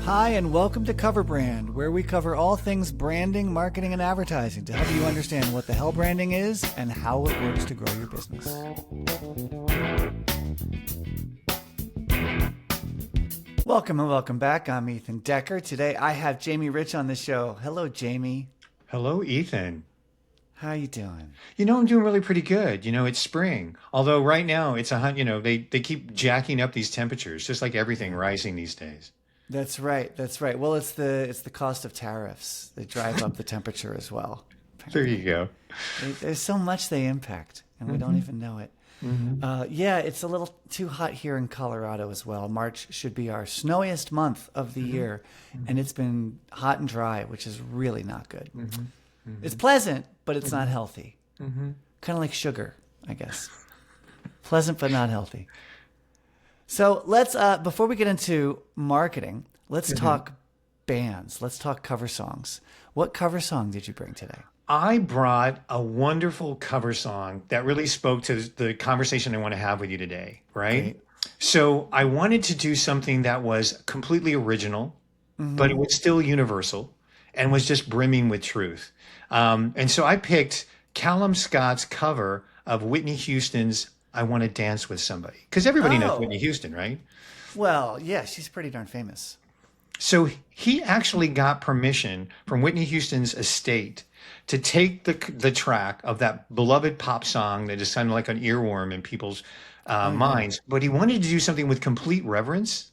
Hi, and welcome to Cover Brand, where we cover all things branding, marketing, and advertising to help you understand what the hell branding is and how it works to grow your business. Welcome and welcome back. I'm Ethan Decker. Today I have Jamie Rich on the show. Hello, Jamie. Hello, Ethan. How you doing? I'm doing really pretty good. It's spring. Although right now it's they keep jacking up these temperatures, just like everything rising these days. That's right. That's right. Well, it's the cost of tariffs. They drive up the temperature as well. There you go. There's so much they impact, and we don't even know it. Yeah, it's a little too hot here in Colorado as well. March should be our snowiest month of the year, and it's been hot and dry, which is really not good. It's pleasant, but it's not healthy. Kind of like sugar, I guess. Pleasant, but not healthy. So let's, before we get into marketing, let's talk bands. Let's talk cover songs. What cover song did you bring today? I brought a wonderful cover song that really spoke to the conversation I want to have with you today, right? Great. So I wanted to do something that was completely original, but it was still universal and was just brimming with truth. And so I picked Callum Scott's cover of Whitney Houston's I Want to Dance with Somebody. Because everybody knows Whitney Houston, right? Well, yeah, she's pretty darn famous. So he actually got permission from Whitney Houston's estate to take the track of that beloved pop song that is kind of like an earworm in people's minds, but he wanted to do something with complete reverence.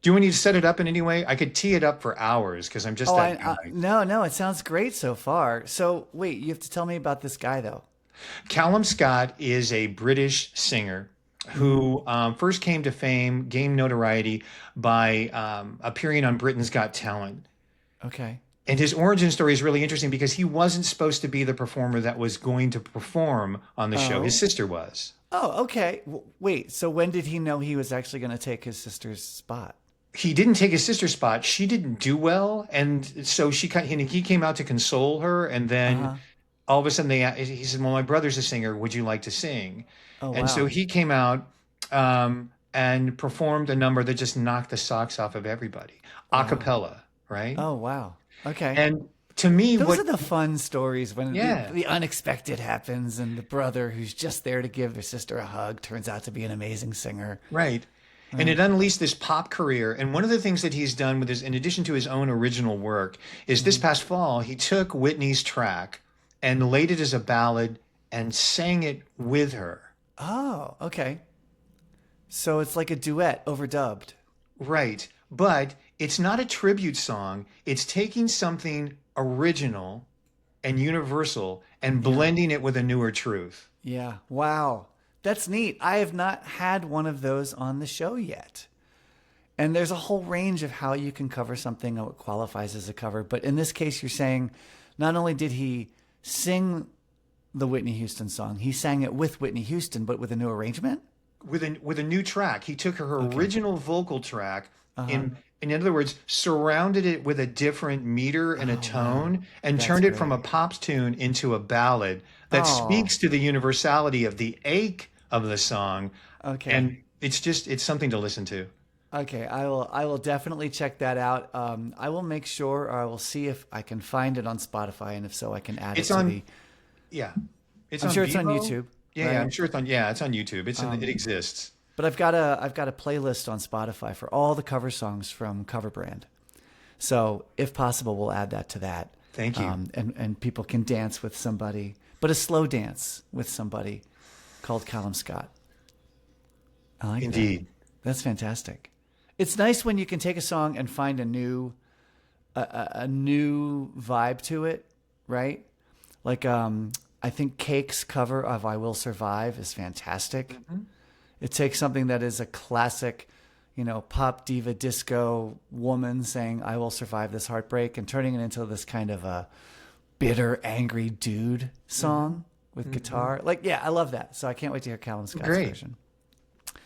Do you want me to set it up in any way? I could tee it up for hours because I'm just that guy. No, it sounds great so far. So wait, you have to tell me about this guy though. Callum Scott is a British singer who first came to fame, gained notoriety by appearing on Britain's Got Talent. Okay. And his origin story is really interesting because he wasn't supposed to be the performer that was going to perform on the show. His sister was. Oh, okay. Wait, so when did he know he was actually going to take his sister's spot? He didn't take his sister's spot. She didn't do well. And so he came out to console her. And then all of a sudden he said, well, my brother's a singer. Would you like to sing? Oh, and wow. so he came out and performed a number that just knocked the socks off of everybody. A cappella, right? Oh, wow. Okay. And to me, those are the fun stories when Yeah. the unexpected happens and the brother who's just there to give their sister a hug turns out to be an amazing singer. Right. And it unleashed this pop career. And one of the things that he's done with in addition to his own original work, is this past fall, he took Whitney's track and laid it as a ballad and sang it with her. Oh, okay. So it's like a duet overdubbed. Right. But it's not a tribute song. It's taking something original and universal and blending it with a newer truth. Yeah. Wow. That's neat. I have not had one of those on the show yet. And there's a whole range of how you can cover something that qualifies as a cover. But in this case, you're saying not only did he sing the Whitney Houston song, he sang it with Whitney Houston, but with a new arrangement? With a new track. He took her original vocal track in other words, surrounded it with a different meter and a tone and turned it from a pop tune into a ballad that speaks to the universality of the ache of the song. Okay. And it's something to listen to. Okay, I will definitely check that out. I will make sure, or I will see if I can find it on Spotify, and if so, I can add it to the. Yeah, I'm sure it's on YouTube. Yeah, right? yeah, I'm sure it's on. Yeah, it's on YouTube. It exists. But I've got a playlist on Spotify for all the cover songs from Cover Brand. So if possible, we'll add that to that. Thank you. And people can dance with somebody, but a slow dance with somebody called Callum Scott. I like Indeed. that. That's fantastic. It's nice when you can take a song and find a new vibe to it, right? Like I think Cake's cover of "I Will Survive" is fantastic. It takes something that is a classic, pop diva disco woman saying, "I will survive this heartbreak," and turning it into this kind of a bitter, angry dude song with guitar. I love that. So I can't wait to hear Callum Scott's version.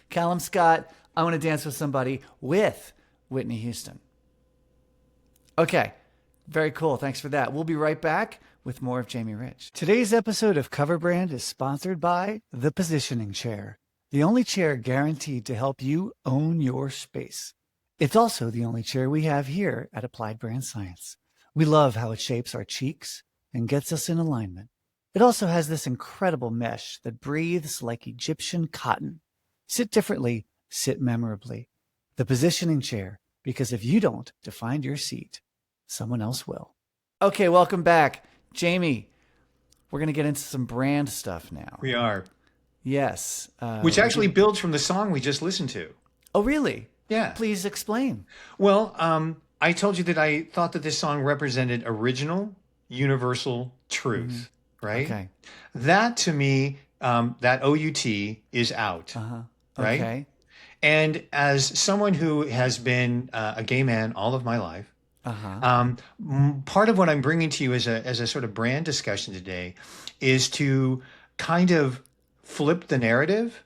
Callum Scott, I Want to Dance with Somebody with Whitney Houston. Okay, very cool. Thanks for that. We'll be right back with more of Jamie Rich. Today's episode of Cover Brand is sponsored by The Positioning Chair, the only chair guaranteed to help you own your space. It's also the only chair we have here at Applied Brand Science. We love how it shapes our cheeks and gets us in alignment. It also has this incredible mesh that breathes like Egyptian cotton. Sit differently, sit memorably. The positioning chair, because if you don't define your seat, someone else will. Okay, welcome back. Jamie, we're going to get into some brand stuff now. We are. Yes. Which actually builds from the song we just listened to. Oh, really? Yeah. Please explain. Well, I told you that I thought that this song represented original, universal truth, right? Okay. That to me, that OUT is out, right? Okay. And as someone who has been a gay man all of my life, part of what I'm bringing to you as a sort of brand discussion today is to kind of flip the narrative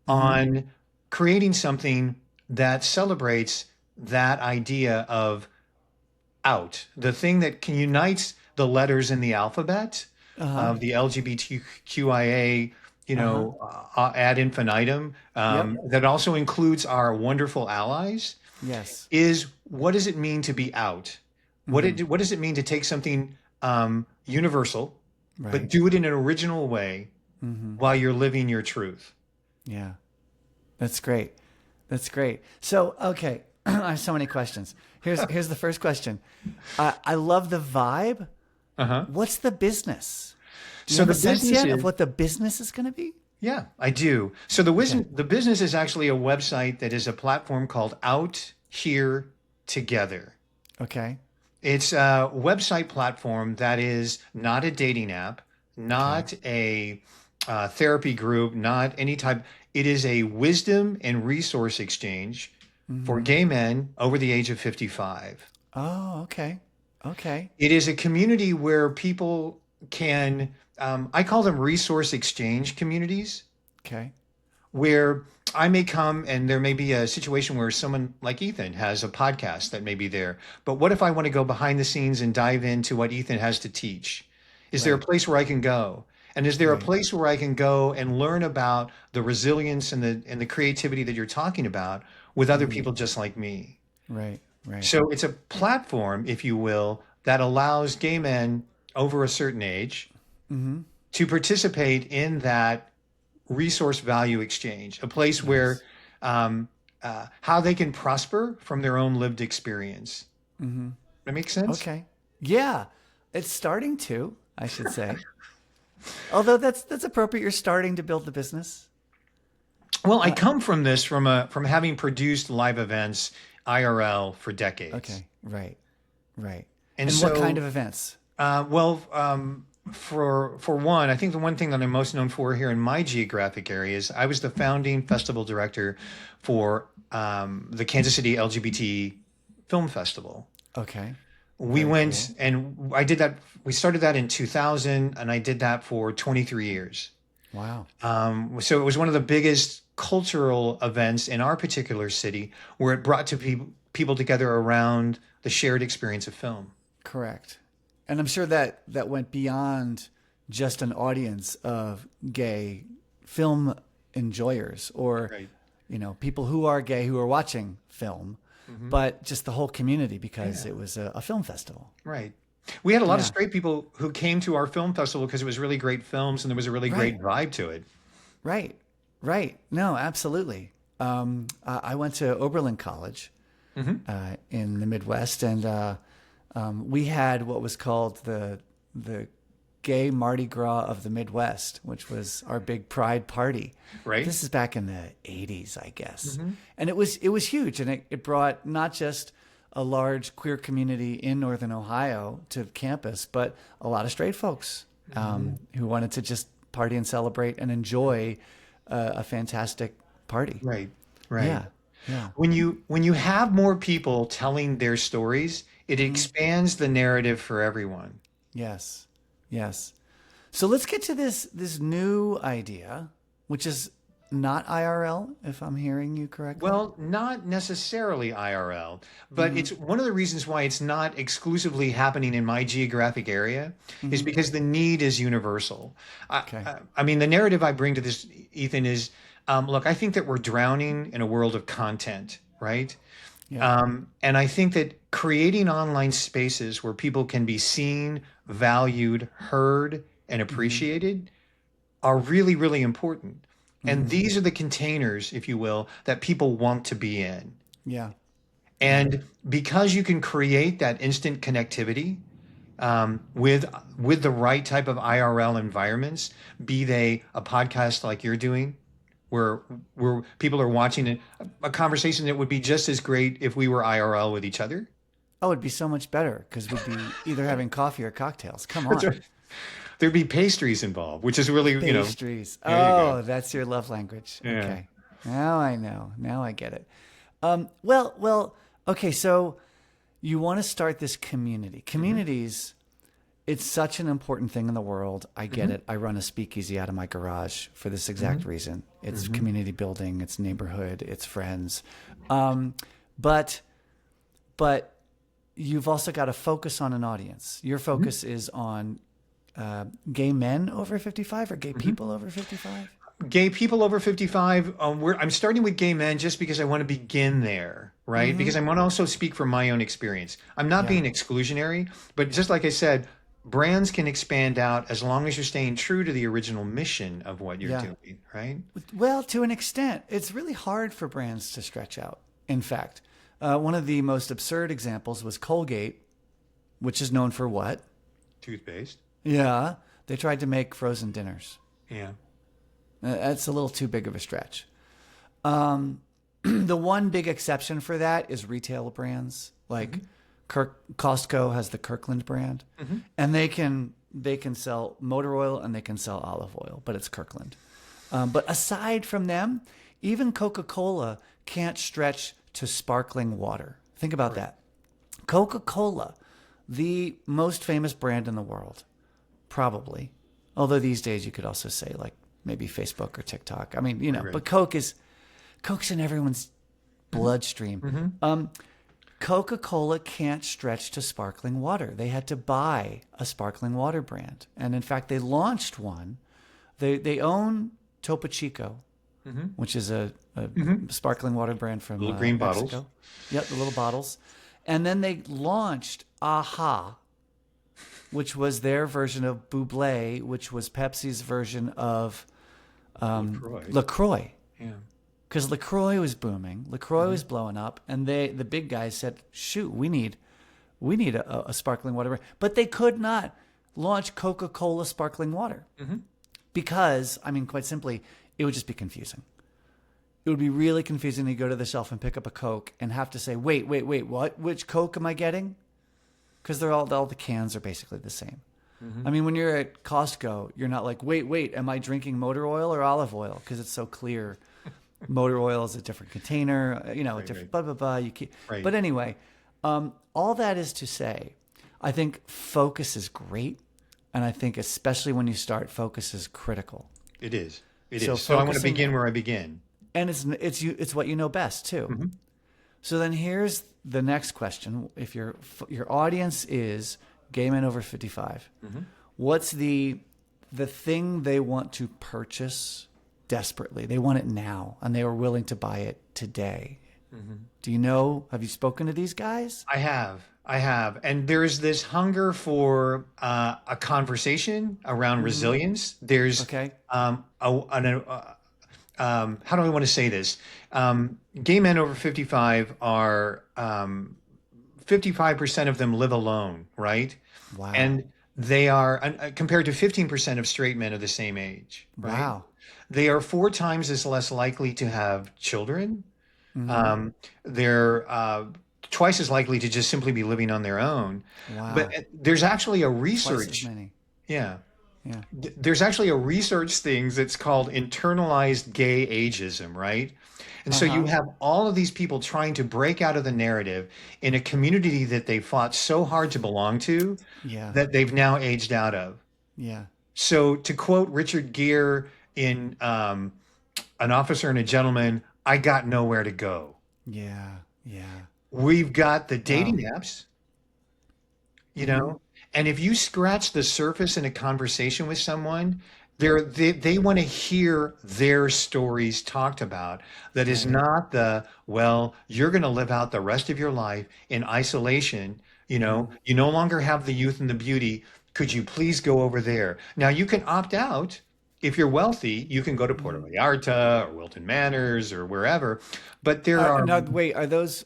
on creating something that celebrates that idea of out, the thing that can unite the letters in the alphabet of the LGBTQIA, ad infinitum, that also includes our wonderful allies. Yes. Is what does it mean to be out? What does it mean to take something universal, but do it in an original way while you're living your truth? Yeah. That's great. That's great. So, okay, I have so many questions. Here's the first question. I love the vibe. What's the business? Do you have a sense yet of what the business is going to be? Yeah, I do. So the business is actually a website that is a platform called Out Here Together. Okay. It's a website platform that is not a dating app, not a therapy group, not any type. It is a wisdom and resource exchange for gay men over the age of 55. Oh, okay. Okay. It is a community where people can, I call them resource exchange communities, Okay. where I may come and there may be a situation where someone like Ethan has a podcast that may be there. But what if I want to go behind the scenes and dive into what Ethan has to teach? Is there a place where I can go? And is there a place where I can go and learn about the resilience and the creativity that you're talking about with other people just like me? Right. Right. So it's a platform, if you will, that allows gay men over a certain age to participate in that resource value exchange, a place where how they can prosper from their own lived experience. That makes sense? Okay. Yeah. It's starting to, I should say. Although that's appropriate. You're starting to build the business. Well, I come from this from having produced live events IRL for decades. Okay. Right. Right. And so, what kind of events? For one, I think the one thing that I'm most known for here in my geographic area is I was the founding festival director for the Kansas City LGBT Film Festival. Okay. We went and I did that. We started that in 2000 and I did that for 23 years. Wow. So it was one of the biggest cultural events in our particular city where it brought people together around the shared experience of film. Correct. And I'm sure that went beyond just an audience of gay film enjoyers or, people who are gay who are watching film, but just the whole community because it was a film festival. Right. We had a lot of straight people who came to our film festival because it was really great films and there was a really great vibe to it. Right. Right. No, absolutely. I went to Oberlin College in the Midwest, and we had what was called the Gay Mardi Gras of the Midwest, which was our big pride party. Right. This is back in the 80s, I guess. And it was huge, and it brought not just a large queer community in Northern Ohio to campus, but a lot of straight folks who wanted to just party and celebrate and enjoy a fantastic party. Right. Right. Yeah. Yeah. When you have more people telling their stories, it expands the narrative for everyone. Yes. Yes. So let's get to this new idea, which is not IRL, if I'm hearing you correctly. Well, not necessarily IRL, but it's one of the reasons why it's not exclusively happening in my geographic area is because the need is universal. I mean, the narrative I bring to this, Ethan, is, look, I think that we're drowning in a world of content, right? Yeah. And I think that creating online spaces where people can be seen, valued, heard, and Mm-hmm. appreciated are really, really important. And Mm-hmm. these are the containers, if you will, that people want to be in. Yeah. Yeah. And because you can create that instant connectivity with the right type of IRL environments, be they a podcast like you're doing, where people are watching a conversation that would be just as great if we were IRL with each other. Oh, it'd be so much better because we'd be either having coffee or cocktails. Come That's on. right. There'd be pastries involved, which is really, Pastries. there you go. Oh, that's your love language. Yeah. Okay. Now I know. Now I get it. Well, okay. So you want to start this community. Hmm. Communities, it's such an important thing in the world. I get Hmm. it. I run a speakeasy out of my garage for this Hmm. exact reason. It's Hmm. community building, it's neighborhood, it's friends. Um, but, but you've also got to focus on an audience. Your Hmm. focus is on gay men over 55 or gay Hmm. people over 55? Gay people over 55. I'm starting with gay men just because I want to begin there, right? Mm-hmm. Because I want to also speak from my own experience. I'm not Yeah. being exclusionary, but just like I said, brands can expand out as long as you're staying true to the original mission of what you're Yeah. doing, right? Well, to an extent, it's really hard for brands to stretch out. In fact, one of the most absurd examples was Colgate, which is known for what? Toothpaste. Yeah, they tried to make frozen dinners. Yeah. That's a little too big of a stretch. The one big exception for that is retail brands like Costco has the Kirkland brand, Hmm. and they can sell motor oil and they can sell olive oil, but it's Kirkland. But aside from them, even Coca-Cola can't stretch to sparkling water. Think about that. Coca-Cola, the most famous brand in the world, probably. Although these days you could also say like maybe Facebook or TikTok. I mean, Right. but Coke's in everyone's bloodstream. Hmm. Coca-Cola can't stretch to sparkling water. They had to buy a sparkling water brand. And in fact, they launched one. They own Topo Chico, Hmm. which is a Hmm. sparkling water brand from Little green bottles. Mexico. Yep, the little bottles. And then they launched Aha, which was their version of Buble, which was Pepsi's version of LaCroix. LaCroix. Yeah. Because LaCroix was booming, LaCroix was blowing up, and the big guys said, "Shoot, we need a sparkling water brand," but they could not launch Coca-Cola sparkling water Hmm. because, I mean, quite simply, it would just be confusing. It would be really confusing to go to the shelf and pick up a Coke and have to say, "Wait, what? Which Coke am I getting?" Because all the cans are basically the same. Hmm. I mean, when you're at Costco, you're not like, wait, am I drinking motor oil or olive oil? Because it's so clear. Motor oil is a different container, a Right. different Right. blah blah blah. You keep, Right. but anyway, all that is to say, I think focus is great, and I think especially when you start, focus is critical. It is. It So is. So I want to focusing, begin where I begin. and it's what you know best too. Hmm. So then here's the next question: if your audience is gay men over 55, what's the thing they want to purchase desperately? They want it now, and they are willing to buy it today. Do you know? Have you spoken to these guys? I have. I have. And there's this hunger for a conversation around resilience. There's Okay. how do I want to say this? Gay men over 55 are 55% of them live alone, right? Wow. And they are compared to 15% of straight men of the same age, right? Wow. They are 4 times as less likely to have children. Hmm. They're twice as likely to just simply be living on their own. But Wow. there's actually a Twice as research, many. yeah, Yeah. there's actually a research thing that's called internalized gay ageism, right? And Uh so you huh. have all of these people trying to break out of the narrative in a community that they fought so hard to belong to Yeah. that they've now aged out of. Yeah. So to quote Richard Gere in An Officer and a Gentleman, I got nowhere to go. Yeah. Yeah. We've got the dating Wow. apps, you Hmm. know, and if you scratch the surface in a conversation with someone, they want to hear their stories talked about. That is Right. not the, well, you're going to live out the rest of your life in isolation. Hmm. You no longer have the youth and the beauty. Could you please go over there? Now you can opt out. If you're wealthy, you can go to Puerto Hmm. Vallarta or Wilton Manors or wherever. But there are, Now, wait, are those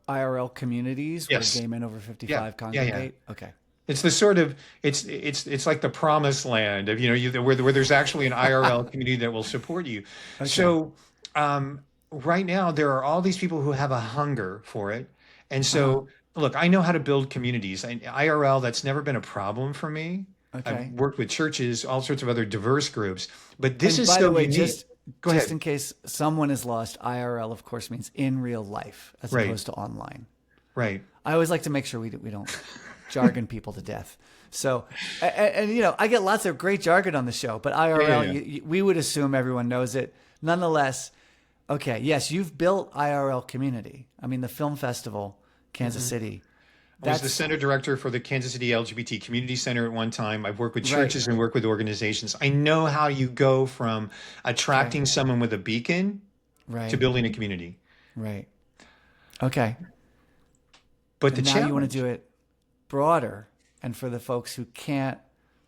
IRL communities where yes, gay men over yeah, 55 yeah, yeah. congregate? Okay. It's the sort of it's like the promised land of where there's actually an IRL community that will support you. Okay. So right now there are all these people who have a hunger for it, and Uh-huh. so look, I know how to build communities. IRL, that's never been a problem for me. I've Okay. worked with churches, all sorts of other diverse groups, but this And is by the so way, unique. Go just in ahead. case someone is lost, IRL of course means in real life as Right, opposed to online. right. I always like to make sure we don't jargon people to death. So, and I get lots of great jargon on the show, but Yeah, yeah, IRL, yeah. we would assume everyone knows it. Nonetheless, okay, yes, you've built IRL community. I mean, the film festival, Kansas Mhm. City. I was the That's center director for the Kansas City LGBT Community Center at one time. I've worked with right. churches and worked with organizations. I know how you go from Okay. attracting someone with a beacon to Right. building a community. Right. Okay. But the And now you want to challenge, do it broader, and for the folks who can't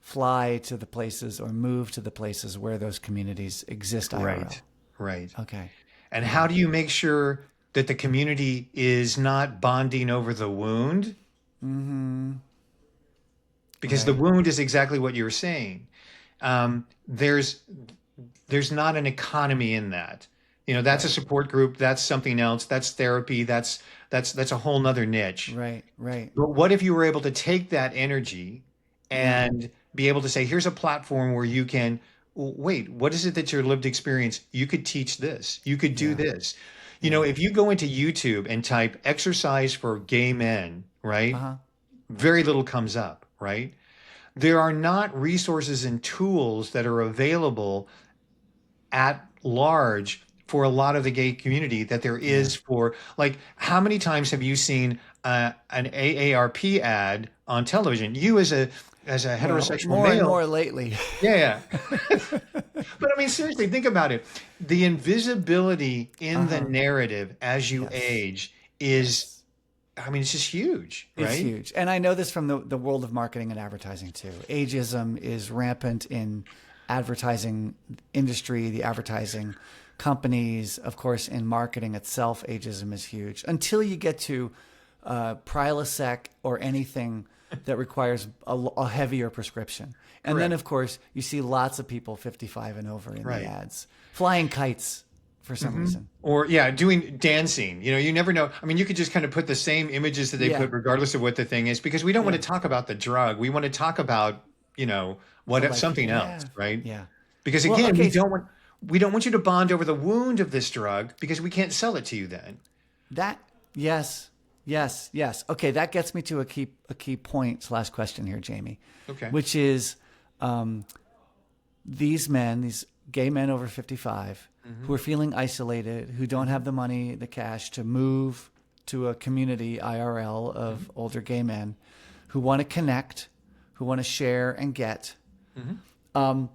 fly to the places or move to the places where those communities exist IRL. right, right. Okay. And how Yeah. do you make sure that the community is not bonding over the wound? Mm-hmm. Because the Right. wound is exactly what you're saying. Um, there's there's not an economy in that. That's a Right. support group. That's something else. That's therapy. That's a whole nother niche. Right. Right. But what if you were able to take that energy Yeah. and be able to say, here's a platform where you can, wait, what is it that your lived experience? You could teach this. You could do Yeah. this. Yeah. If you go into YouTube and type exercise for gay men, right? Uh-huh. Very little comes up, right? There are not resources and tools that are available at large for a lot of the gay community that there Yeah. is for, like, how many times have you seen an AARP ad on television? You as a Well, heterosexual more and male, more lately. yeah, yeah. But I mean, seriously, think about it. The invisibility in the Uh-huh. narrative as you Yes. age is, Yes. I mean, it's just huge, It's right? huge. And I know this from the world of marketing and advertising too. Ageism is rampant in advertising industry, the advertising companies, of course, in marketing itself, ageism is huge. Until you get to Prilosec or anything that requires a heavier prescription. And then, Correct. of course, you see lots of people 55 and over in the Right. ads, flying kites for some Hmm. reason. Or yeah, doing dancing. You never know. I mean, you could just kind of put the same images that they Yeah, put, regardless of what the thing is, because we don't want yeah. to talk about the drug. We want to talk about, The what life you something can else, have. right? Yeah. Because Well, again, okay. we don't want you to bond over the wound of this drug because we can't sell it to you then. That yes, yes, yes. Okay, that gets me to a key point slash question here, Jamie, Okay. which is um, these gay men over 55, Hmm. who are feeling isolated, who don't have the money, the cash to move to a community IRL of older gay men, who want to connect, who want to share and get. Hmm. Um,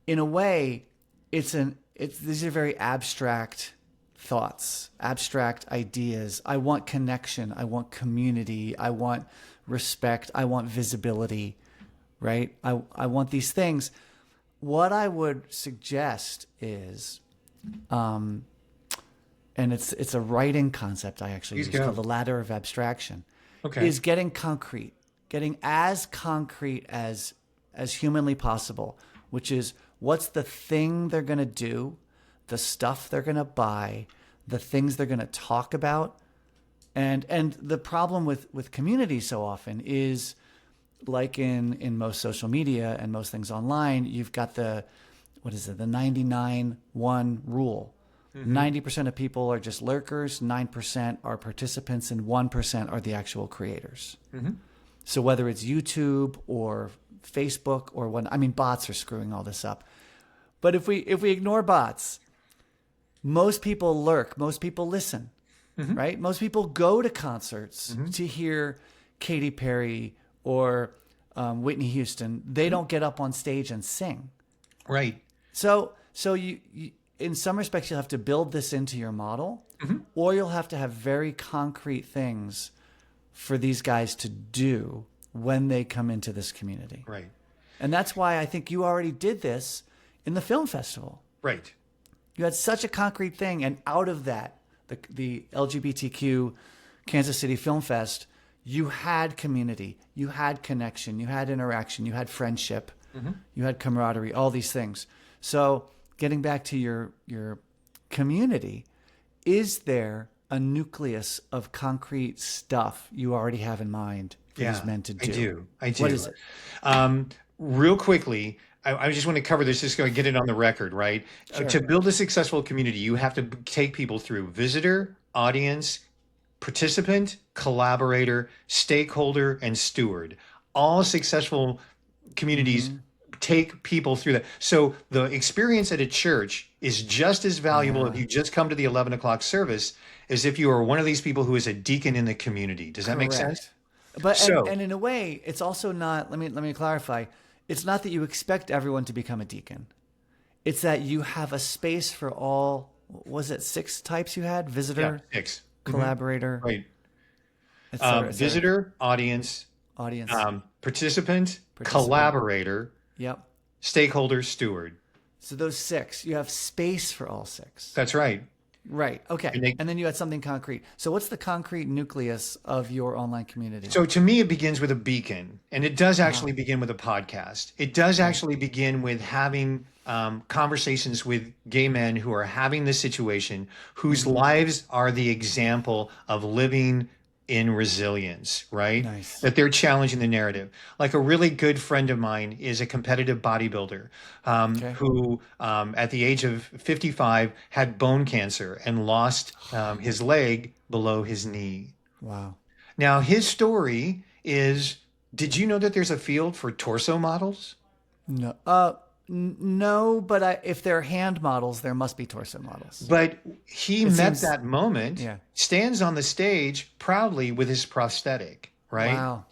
in a way, these are very abstract thoughts, abstract ideas. I want connection. I want community. I want respect. I want visibility, right? I want these things. What I would suggest is, and it's a writing concept I actually Please use called go. the ladder of abstraction, Okay. is getting concrete, getting as concrete as humanly possible, which is what's the thing they're going to do, the stuff they're going to buy, the things they're going to talk about. And the problem with community so often is, like in most social media and most things online, you've got the 99-1 rule. Hmm. 90% of people are just lurkers, 9% are participants, and 1% are the actual creators. Hmm. So whether it's YouTube or Facebook or bots are screwing all this up. But if we ignore bots, most people lurk, most people listen, Hmm. right? Most people go to concerts Hmm. to hear Katy Perry or Whitney Houston, they don't get up on stage and sing. Right. So you in some respects, you'll have to build this into your model, or you'll have to have very concrete things for these guys to do when they come into this community. Right. And that's why I think you already did this in the film festival. Right. You had such a concrete thing, and out of that, the LGBTQ Kansas City Film Fest, you had community, you had connection, you had interaction, you had friendship, you had camaraderie, all these things. So getting back to your community, is there a nucleus of concrete stuff you already have in mind for these men to do? I do. What is it? Real quickly, I just want to cover this, just going to get it on the record, right? Sure. To build a successful community, you have to take people through visitor, audience, participant, collaborator, stakeholder, and steward. All successful communities take people through that. So the experience at a church is just as valuable if you just come to the 11 o'clock service as if you are one of these people who is a deacon in the community. Does that make sense? But So- and in a way, it's also not. Let me clarify. It's not that you expect everyone to become a deacon. It's that you have a space for all. Was it 6 types you had? Visitor, Yeah, 6. collaborator, Right. et cetera, et cetera. Visitor, audience, Audience. participant, collaborator, Yep. stakeholder, steward. So those 6, you have space for all 6. That's right. Right. Okay. they- And then you had something concrete. So what's the concrete nucleus of your online community? So to me, it begins with a beacon, and it does actually begin with a podcast. It does actually begin with having conversations with gay men who are having this situation, whose lives are the example of living in resilience, right? Nice. That they're challenging the narrative. Like a really good friend of mine is a competitive bodybuilder who, at the age of 55, had bone cancer and lost his leg below his knee. Wow. Now, his story is, did you know that there's a field for torso models? No. No, but if they're hand models, there must be torso models. But he met that moment, Yeah. stands on the stage proudly with his prosthetic, right? Wow.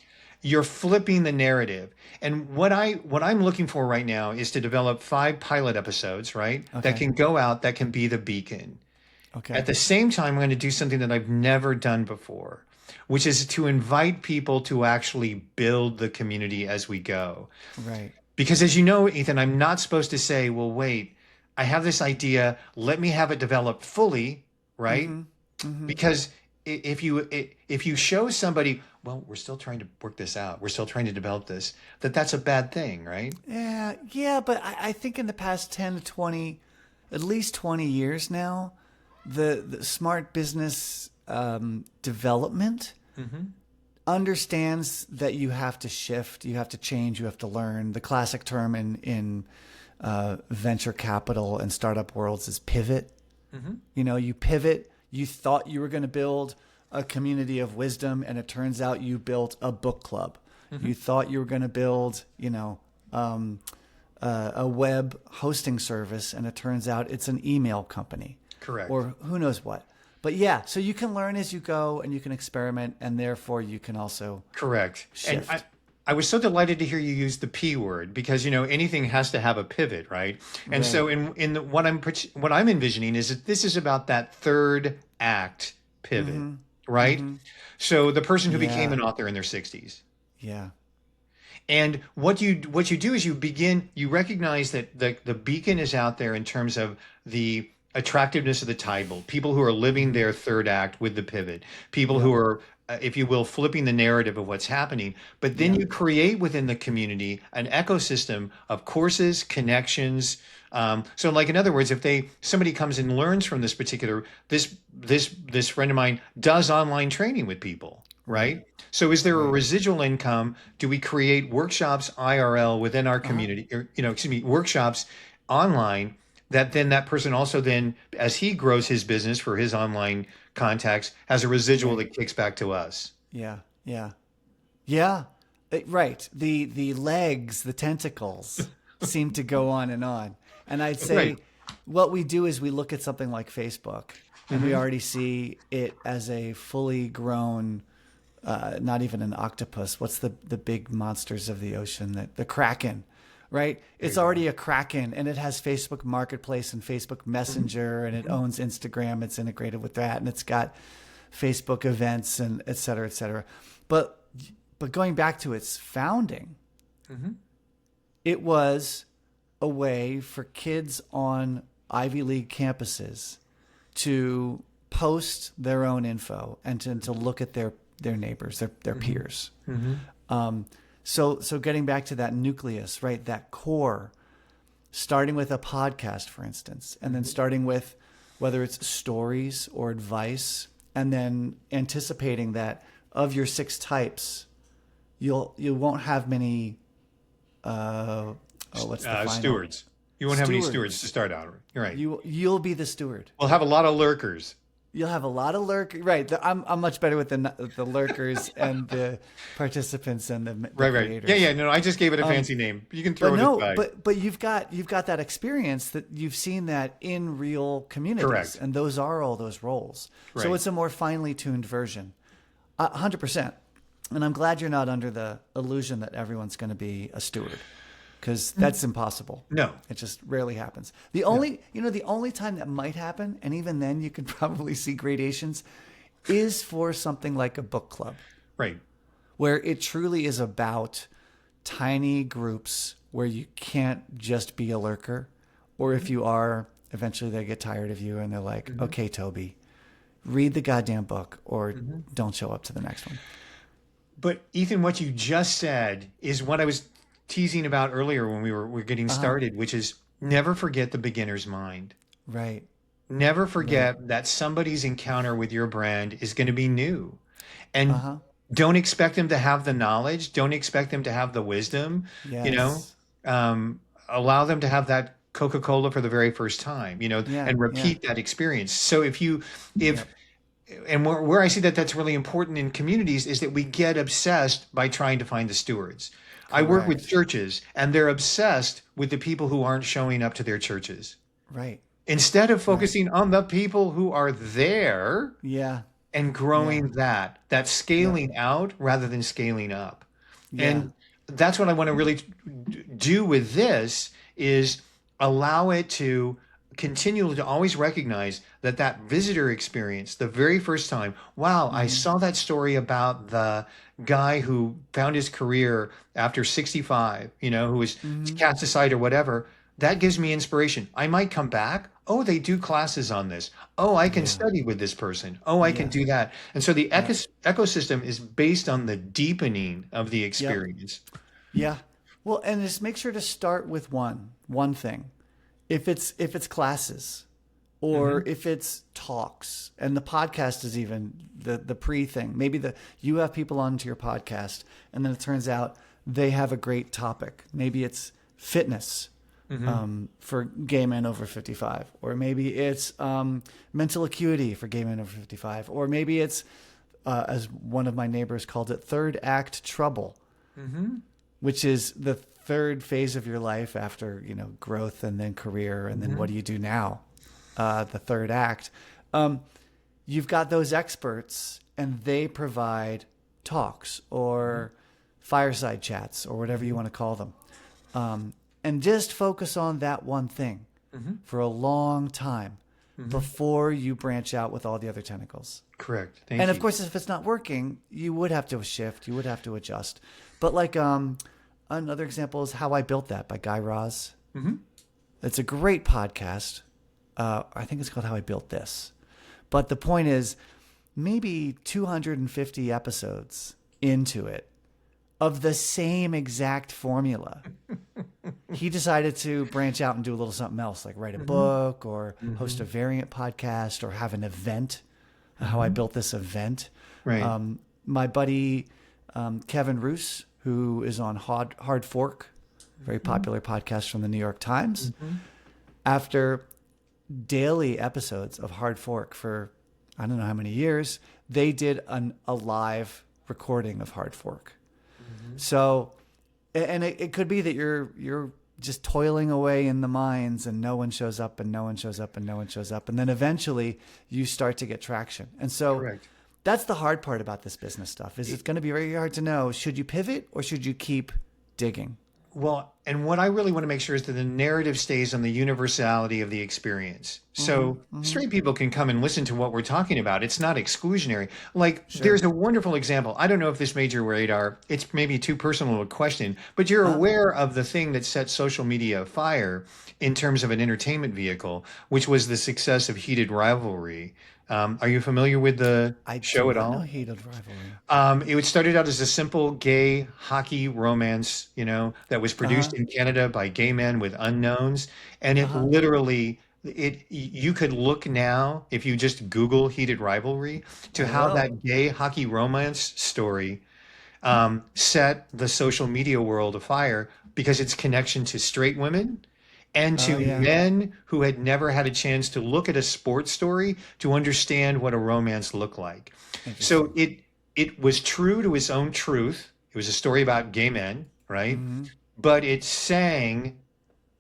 You're flipping the narrative. And what I'm looking for right now is to develop 5 pilot episodes, right? That can go out, that can be the beacon. Okay. At the same time, I'm going to do something that I've never done before, which is to invite people to actually build the community as we go. Right. Because as you know, Ethan, I'm not supposed to say, well, wait, I have this idea, let me have it developed fully, right? Because if you show somebody, well, we're still trying to work this out, we're still trying to develop this, that's a bad thing, right? Yeah, but I think in the past 10 to 20, at least 20 years now, the smart business development understands that you have to shift, you have to change, you have to learn. The classic term in venture capital and startup worlds is pivot. You know, you pivot. You thought you were going to build a community of wisdom, and it turns out you built a book club. You thought you were going to build, a web hosting service, and it turns out it's an email company. Correct. Or who knows what. But yeah, so you can learn as you go, and you can experiment, and therefore you can also Correct. shift. And I was so delighted to hear you use the P word, because anything has to have a pivot, right? And so what I'm envisioning is that this is about that third act pivot, right? So the person who became an author in their 60s. Yeah. And what you do is you recognize that the beacon is out there in terms of the attractiveness of the title, people who are living their third act with the pivot, people who are, if you will, flipping the narrative of what's happening. But then you create within the community an ecosystem of courses, connections. So like, in other words, if somebody comes and learns from this particular, this friend of mine does online training with people, right? So is there a residual income? Do we create workshops IRL within our community, or, workshops online, that then that person also then, as he grows his business for his online contacts, has a residual that kicks back to us. Yeah. Right. The legs, the tentacles seem to go on and on. And I'd say what we do is we look at something like Facebook, and we already see it as a fully grown not even an octopus. What's the big monsters of the ocean? The Kraken, right? It's already a Kraken, and it has Facebook Marketplace and Facebook Messenger, and it owns Instagram. It's integrated with that, and it's got Facebook events and et cetera, et cetera. But going back to its founding, it was a way for kids on Ivy League campuses to post their own info and to look at their neighbors, their peers. So getting back to that nucleus, right? That core, starting with a podcast, for instance, and then starting with whether it's stories or advice, and then anticipating that of your 6 types, you won't have many. What's the final? Stewards. You won't have any stewards to start out. You're right. You'll be the steward. We'll have a lot of lurkers. You'll have a lot of lurkers. Right. I'm much better with the lurkers and the participants and the creators. Yeah. No, I just gave it a fancy name. You can throw it aside. But you've got that experience that you've seen that in real communities. Correct. And those are all those roles. Right. So it's a more finely tuned version. 100%. And I'm glad you're not under the illusion that everyone's going to be a steward, because that's impossible. No, it just rarely happens. The only time that might happen, and even then you can probably see gradations, is for something like a book club, right? Where it truly is about tiny groups where you can't just be a lurker, or if you are, eventually they get tired of you and they're like, okay, Toby, read the goddamn book, or don't show up to the next one. But Ethan, what you just said is what I was teasing about earlier when we were getting started, which is never forget the beginner's mind. Right. Never forget that somebody's encounter with your brand is going to be new. And don't expect them to have the knowledge. Don't expect them to have the wisdom. Yes. Allow them to have that Coca-Cola for the very first time, and repeat that experience. So and where I see that that's really important in communities is that we get obsessed by trying to find the stewards. Correct. I work with churches, and they're obsessed with the people who aren't showing up to their churches. Right. Instead of focusing on the people who are there and growing that scaling out rather than scaling up. Yeah. And that's what I want to really do with this, is allow it to continue to always recognize that visitor experience, the very first time, wow, I saw that story about the guy who found his career after 65, who was cast aside or whatever. That gives me inspiration. I might come back. Oh, they do classes on this. Oh, I can study with this person. Oh, I can do that. And so the ecosystem is based on the deepening of the experience. Yeah. Well, and just make sure to start with one thing. If it's classes, or if it's talks, and the podcast is even the pre thing. Maybe you have people onto your podcast, and then it turns out they have a great topic. Maybe it's fitness for gay men over 55, or maybe it's mental acuity for gay men over 55, or maybe it's as one of my neighbors called it, third act trouble, which is the third phase of your life after, growth and then career. And then what do you do now? The third act. You've got those experts, and they provide talks or fireside chats or whatever you want to call them. And just focus on that one thing for a long time before you branch out with all the other tentacles. Correct. Thank you. Of course, if it's not working, you would have to shift. You would have to adjust. But like, another example is How I Built That by Guy Raz. It's a great podcast. I think it's called How I Built This. But the point is, maybe 250 episodes into it of the same exact formula, he decided to branch out and do a little something else, like write a book or host a variant podcast or have an event, How I Built This event. Right. My buddy Kevin Roos, who is on Hard Fork, very popular podcast from the New York Times. After daily episodes of Hard Fork for I don't know how many years, they did a live recording of Hard Fork. So, and it could be that you're just toiling away in the mines and no one shows up and no one shows up and no one shows up. And then eventually you start to get traction. And so Correct. That's the hard part about this business stuff. Is it's going to be very hard to know, should you pivot or should you keep digging? Well, and what I really want to make sure is that the narrative stays on the universality of the experience. So straight people can come and listen to what we're talking about. It's not exclusionary. Like Sure. there's a wonderful example. I don't know if this made your radar. It's maybe too personal a question, but you're aware of the thing that set social media afire in terms of an entertainment vehicle, which was the success of Heated Rivalry. Are you familiar with the I do show at not know all? Heated Rivalry. It started out as a simple gay hockey romance, that was produced Uh-huh. in Canada by gay men with unknowns, and it Uh-huh. literally you could look now if you just Google Heated Rivalry to I how will. that gay hockey romance story set the social media world afire because its connection to straight women and Oh, to yeah. men who had never had a chance to look at a sports story to understand what a romance looked like. So Interesting. it was true to its own truth. It was a story about gay men, right? Hmm. But it sang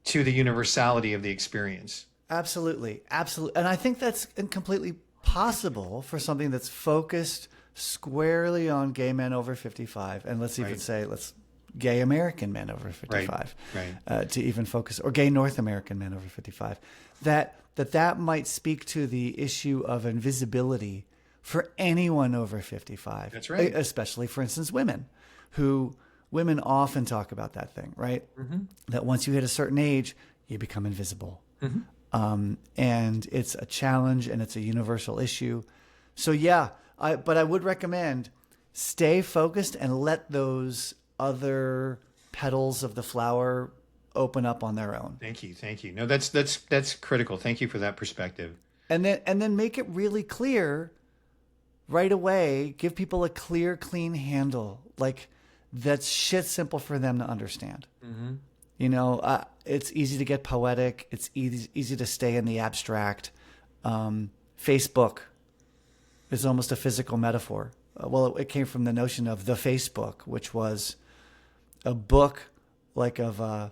to the universality of the experience. Absolutely. Absolutely. And I think that's completely possible for something that's focused squarely on gay men over 55. And let's even Right, say, let's gay American men over right, 55 right. to even focus, or gay North American men over 55. That might speak to the issue of invisibility for anyone over 55, That's right. especially, for instance, women, who women often talk about that thing, right? That once you hit a certain age, you become invisible. And it's a challenge and it's a universal issue. So yeah, but I would recommend stay focused and let those other petals of the flower open up on their own. Thank you, thank you. No, that's critical. Thank you for that perspective. And then make it really clear right away. Give people a clear, clean handle. Like that's shit simple for them to understand. It's easy to get poetic. It's easy to stay in the abstract. Facebook is almost a physical metaphor. Well, it came from the notion of the Facebook, which was a book like of I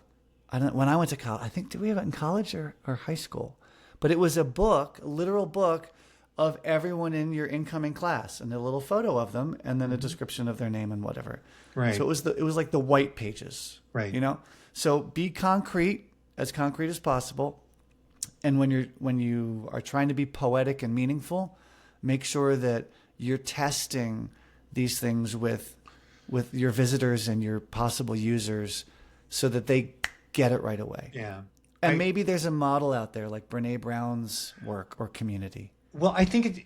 don't. When I went to college, I think did we have it in college or high school? But it was a book, a literal book of everyone in your incoming class, and a little photo of them, and then a description of their name and whatever. So Right, it was like the white pages, right. you know. So be concrete as possible, and when you are trying to be poetic and meaningful, make sure that you're testing these things with your visitors and your possible users so that they get it right away. Yeah. And I maybe there's a model out there like Brene Brown's work or community. Well, I think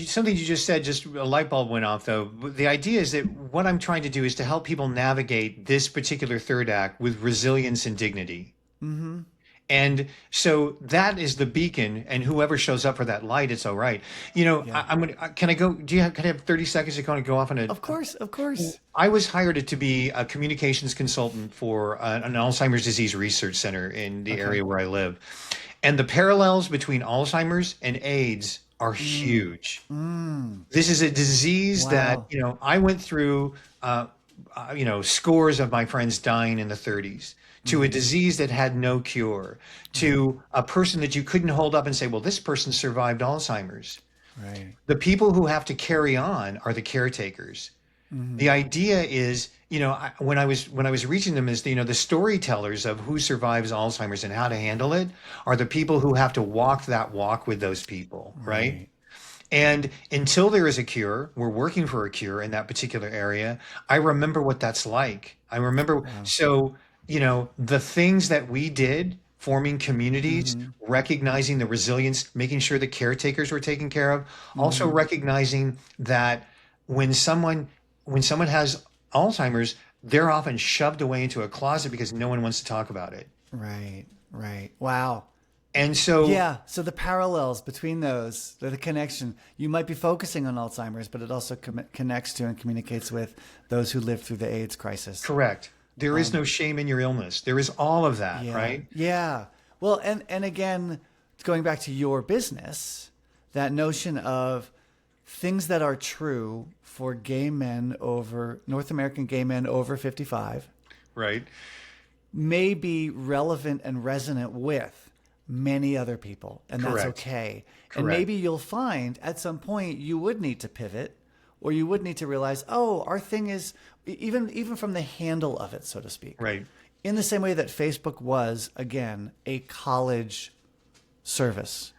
something you just said, just a light bulb went off though. The idea is that what I'm trying to do is to help people navigate this particular third act with resilience and dignity. Mm-hmm. And so that is the beacon, and whoever shows up for that light, it's all right. Yeah. I'm gonna. Can I go? Can I have 30 seconds to kind of go off on a? Of course, of course. I was hired to be a communications consultant for an Alzheimer's disease research center in the Okay. area where I live. And the parallels between Alzheimer's and AIDS are huge. Mm. This is a disease that, Wow. I went through, scores of my friends dying in the 30s, to a Mm-hmm. disease that had no cure, to a person that you couldn't hold up and say, well, this person survived Alzheimer's. Right. The people who have to carry on are the caretakers. Mm-hmm. The idea is, when I was reaching them is, the storytellers of who survives Alzheimer's and how to handle it are the people who have to walk that walk with those people, right? Right. And until there is a cure, we're working for a cure in that particular area. I remember what that's like. I remember, Wow. so, the things that we did, forming communities, Mm-hmm. recognizing the resilience, making sure the caretakers were taken care of, also Mm-hmm. recognizing that when someone when someone has Alzheimer's, they're often shoved away into a closet because no one wants to talk about it. Right. Right. Wow. And so, Yeah. So the parallels between those, the connection, you might be focusing on Alzheimer's, but it also connects to and communicates with those who lived through the AIDS crisis. correct. There is no shame in your illness. There is all of that, Yeah. right? Yeah. Well, and again, going back to your business, that notion of things that are true for gay men over North American gay men over 55 Right. may be relevant and resonant with many other people, and that's Correct. okay. And Correct. maybe you'll find at some point you would need to pivot, or you would need to realize, oh, our thing is even from the handle of it, so to speak. Right. In the same way that Facebook was, again, a college service.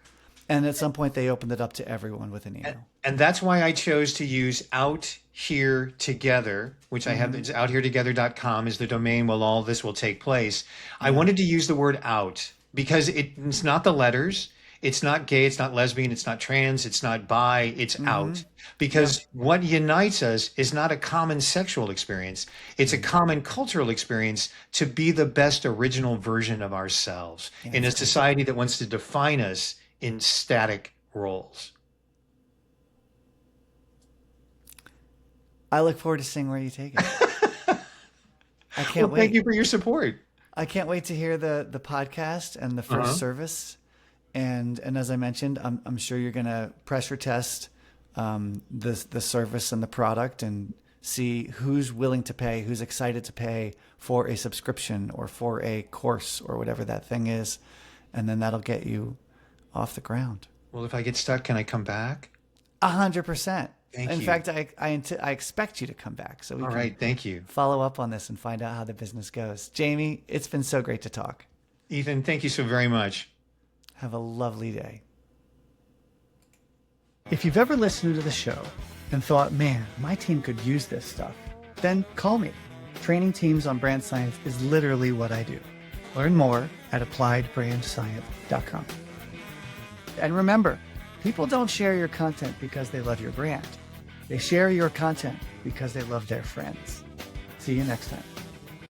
And at some point they opened it up to everyone with an email. And that's why I chose to use Out Here Together, which I have, it's outheretogethers.com is the domain where all this will take place. I wanted to use the word out because it's not the letters. It's not gay, it's not lesbian, it's not trans, it's not bi, it's out. Because what unites us is not a common sexual experience. It's a common cultural experience to be the best original version of ourselves in a society that wants to define us in static roles. I look forward to seeing where you take it. I can't wait. Thank you for your support. I can't wait to hear the podcast and the first service. And as I mentioned, I'm sure you're going to pressure test the service and the product and see who's willing to pay, who's excited to pay for a subscription or for a course or whatever that thing is. And then that'll get you off the ground. Well, if I get stuck, can I come back? 100%. Thank In you. fact, I expect you to come back so we All can right. Thank you. follow up on this and find out how the business goes. Jamie, it's been so great to talk. Ethan, thank you so very much. Have a lovely day. If you've ever listened to the show and thought, man, my team could use this stuff, then call me. Training teams on brand science is literally what I do. Learn more at appliedbrandscience.com. And remember, people don't share your content because they love your brand. They share your content because they love their friends. See you next time.